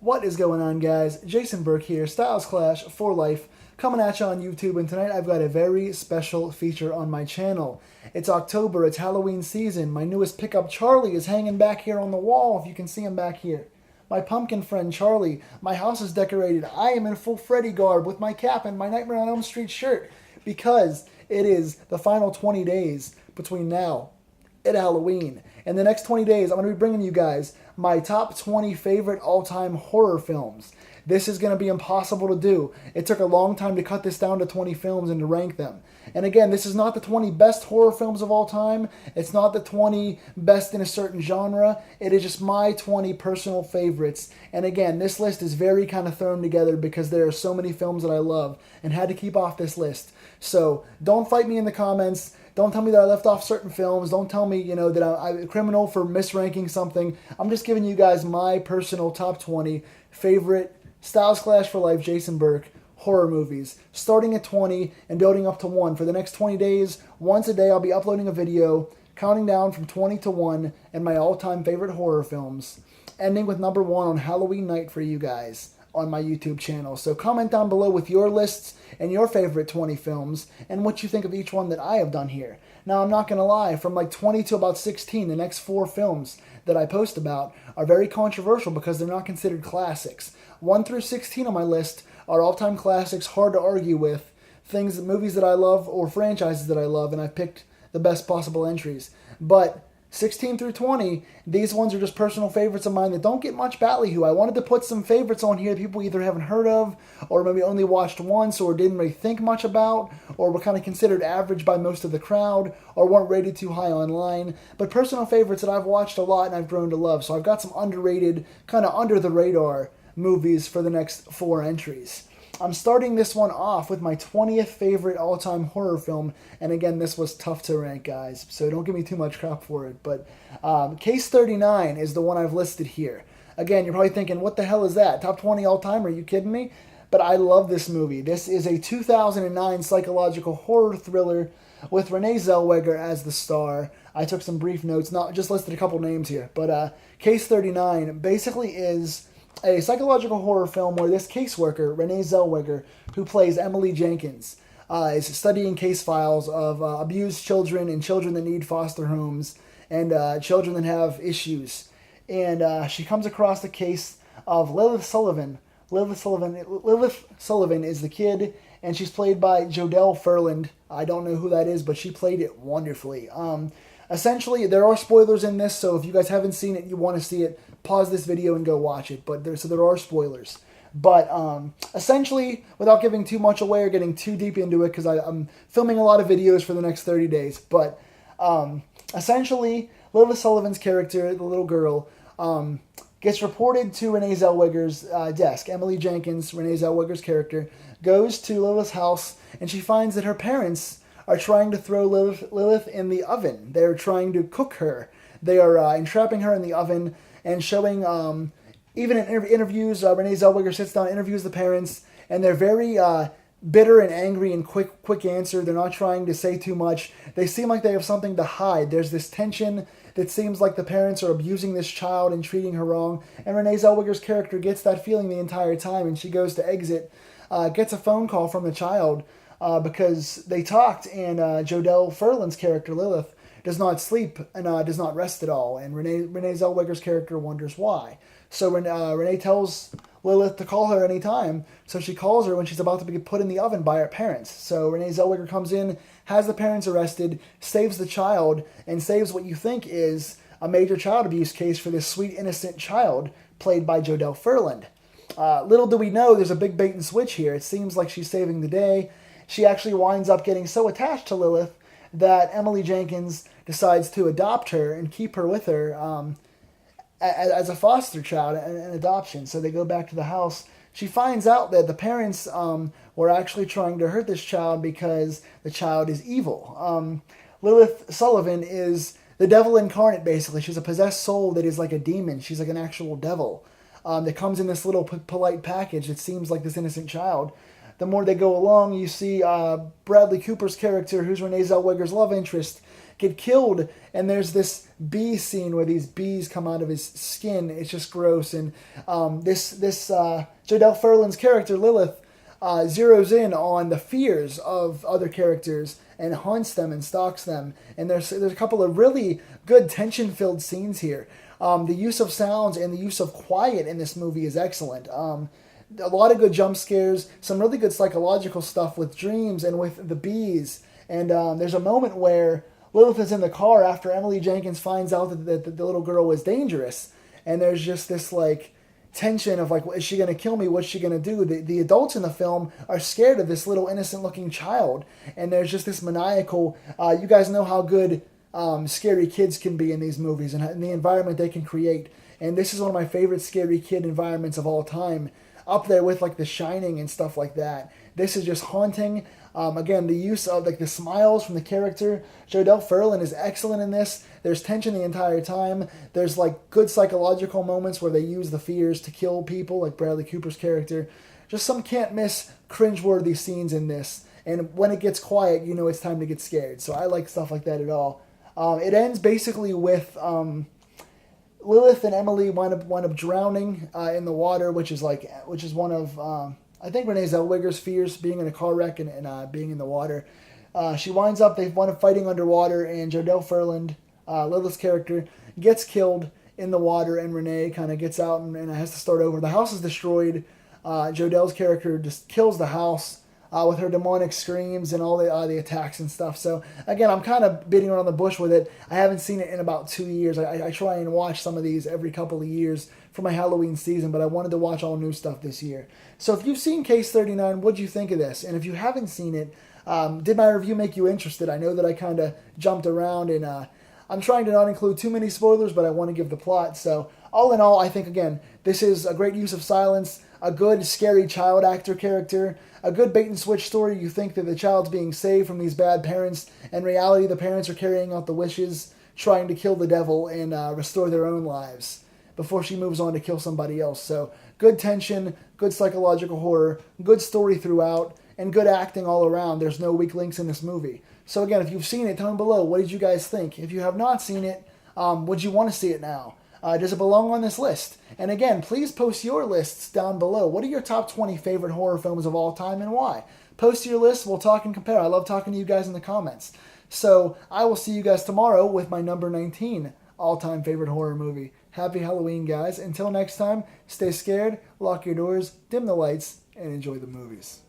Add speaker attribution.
Speaker 1: What is going on, guys? Jason Burke here, Styles Clash for Life, coming at you on YouTube, and tonight I've got a very special feature on my channel. It's October, it's Halloween season. My newest pickup, Charlie, is hanging back here on the wall, if you can see him back here. My pumpkin friend, Charlie. My house is decorated. I am in full Freddy garb with my cap and my Nightmare on Elm Street shirt because it is the final 20 days between now and Halloween. In the next 20 days, I'm going to be bringing you guys my top 20 favorite all-time horror films. This is going to be impossible to do. It took a long time to cut this down to 20 films and to rank them. And again, this is not the 20 best horror films of all time. It's not the 20 best in a certain genre. It is just my 20 personal favorites. And again, this list is very kind of thrown together because there are so many films that I love and had to keep off this list. So don't fight me in the comments. Don't tell me that I left off certain films. Don't tell me, that I'm a criminal for misranking something. I'm just giving you guys my personal top 20 favorite Styles Clash for Life, Jason Burke, horror movies, starting at 20 and building up to 1. For the next 20 days, once a day, I'll be uploading a video counting down from 20 to 1 and my all-time favorite horror films, ending with number 1 on Halloween night for you guys on my YouTube channel. So comment down below with your lists and your favorite 20 films and what you think of each one that I have done here. Now, I'm not going to lie, from like 20 to about 16, the next 4 films that I post about are very controversial because they're not considered classics. 1 through 16 on my list are all-time classics, hard to argue with, movies that I love or franchises that I love, and I've picked the best possible entries. But 16 through 20, these ones are just personal favorites of mine that don't get much ballyhoo. I wanted to put some favorites on here that people either haven't heard of, or maybe only watched once, or didn't really think much about, or were kind of considered average by most of the crowd, or weren't rated too high online. But personal favorites that I've watched a lot and I've grown to love. So I've got some underrated, kind of under the radar movies for the next 4 entries. I'm starting this one off with my 20th favorite all-time horror film, and again, this was tough to rank, guys, so don't give me too much crap for it, but Case 39 is the one I've listed here. Again, you're probably thinking, what the hell is that? Top 20 all-time? Are you kidding me? But I love this movie. This is a 2009 psychological horror thriller with Renee Zellweger as the star. I took some brief notes, not just listed a couple names here, but Case 39 basically is a psychological horror film where this caseworker, Renee Zellweger, who plays Emily Jenkins, is studying case files of abused children and children that need foster homes and children that have issues. And she comes across the case of Lilith Sullivan. Lilith Sullivan is the kid, and she's played by Jodelle Ferland. I don't know who that is, but she played it wonderfully. Essentially, there are spoilers in this, so if you guys haven't seen it, you want to see it, pause this video and go watch it. But there are spoilers. But essentially, without giving too much away or getting too deep into it, because I'm filming a lot of videos for the next 30 days. But essentially, Lilith Sullivan's character, the little girl, gets reported to Renee Zellweger's desk. Emily Jenkins, Renee Zellweger's character, goes to Lilith's house, and she finds that her parents are trying to throw Lilith in the oven. They're trying to cook her. They are entrapping her in the oven and showing, even in interviews, Renee Zellweger sits down, interviews the parents, and they're very bitter and angry and quick answer. They're not trying to say too much. They seem like they have something to hide. There's this tension that seems like the parents are abusing this child and treating her wrong. And Renee Zellweger's character gets that feeling the entire time, and she goes to exit, gets a phone call from the child, because they talked, and Jodelle Ferland's character, Lilith, does not sleep and does not rest at all. And Renee Zellweger's character wonders why. So Renee tells Lilith to call her anytime. So she calls her when she's about to be put in the oven by her parents. So Renee Zellweger comes in, has the parents arrested, saves the child, and saves what you think is a major child abuse case for this sweet, innocent child played by Jodelle Ferland. Little do we know, there's a big bait and switch here. It seems like she's saving the day. She actually winds up getting so attached to Lilith that Emily Jenkins decides to adopt her and keep her with her as a foster child, an adoption. So they go back to the house. She finds out that the parents were actually trying to hurt this child because the child is evil. Lilith Sullivan is the devil incarnate, basically. She's a possessed soul that is like a demon. She's like an actual devil that comes in this little polite package that seems like this innocent child. The more they go along, you see Bradley Cooper's character, who's Renee Zellweger's love interest, get killed. And there's this bee scene where these bees come out of his skin. It's just gross. And Jodelle Ferland's character Lilith zeroes in on the fears of other characters and haunts them and stalks them. And there's a couple of really good tension-filled scenes here. The use of sounds and the use of quiet in this movie is excellent. A lot of good jump scares, some really good psychological stuff with dreams and with the bees. And there's a moment where Lilith is in the car after Emily Jenkins finds out that the little girl was dangerous. And there's just this like tension of like, is she going to kill me? What's she going to do? The adults in the film are scared of this little innocent looking child. And there's just this maniacal, you guys know how good scary kids can be in these movies and the environment they can create. And this is one of my favorite scary kid environments of all time, up there with like The Shining and stuff like that. This is just haunting. Again, the use of like the smiles from the character. Jodelle Ferland is excellent in this. There's tension the entire time. There's like good psychological moments where they use the fears to kill people, like Bradley Cooper's character. Just some can't miss cringeworthy scenes in this. And when it gets quiet, you know it's time to get scared. So I like stuff like that at all. It ends basically with Lilith and Emily wind up drowning in the water, which is one of I think Renee Zellweger's fears, being in a car wreck and being in the water. They wind up fighting underwater, and Jodelle Ferland, Lilith's character, gets killed in the water, and Renee kind of gets out and has to start over. The house is destroyed. Jodelle's character just kills the house with her demonic screams and all the attacks and stuff. So again, I'm kind of beating around the bush with it. I haven't seen it in about 2 years. I try and watch some of these every couple of years for my Halloween season, but I wanted to watch all new stuff this year. So if you've seen Case 39, what'd you think of this? And if you haven't seen it, did my review make you interested? I know that I kind of jumped around, and I'm trying to not include too many spoilers, but I want to give the plot. So all in all, I think, again, this is a great use of silence, a good scary child actor character, a good bait-and-switch story. You think that the child's being saved from these bad parents. In reality, the parents are carrying out the wishes, trying to kill the devil and restore their own lives before she moves on to kill somebody else. So good tension, good psychological horror, good story throughout, and good acting all around. There's no weak links in this movie. So again, if you've seen it, tell me below. What did you guys think? If you have not seen it, would you want to see it now? Does it belong on this list? And again, please post your lists down below. What are your top 20 favorite horror films of all time and why? Post your list. We'll talk and compare. I love talking to you guys in the comments. So I will see you guys tomorrow with my number 19 all-time favorite horror movie. Happy Halloween, guys. Until next time, stay scared, lock your doors, dim the lights, and enjoy the movies.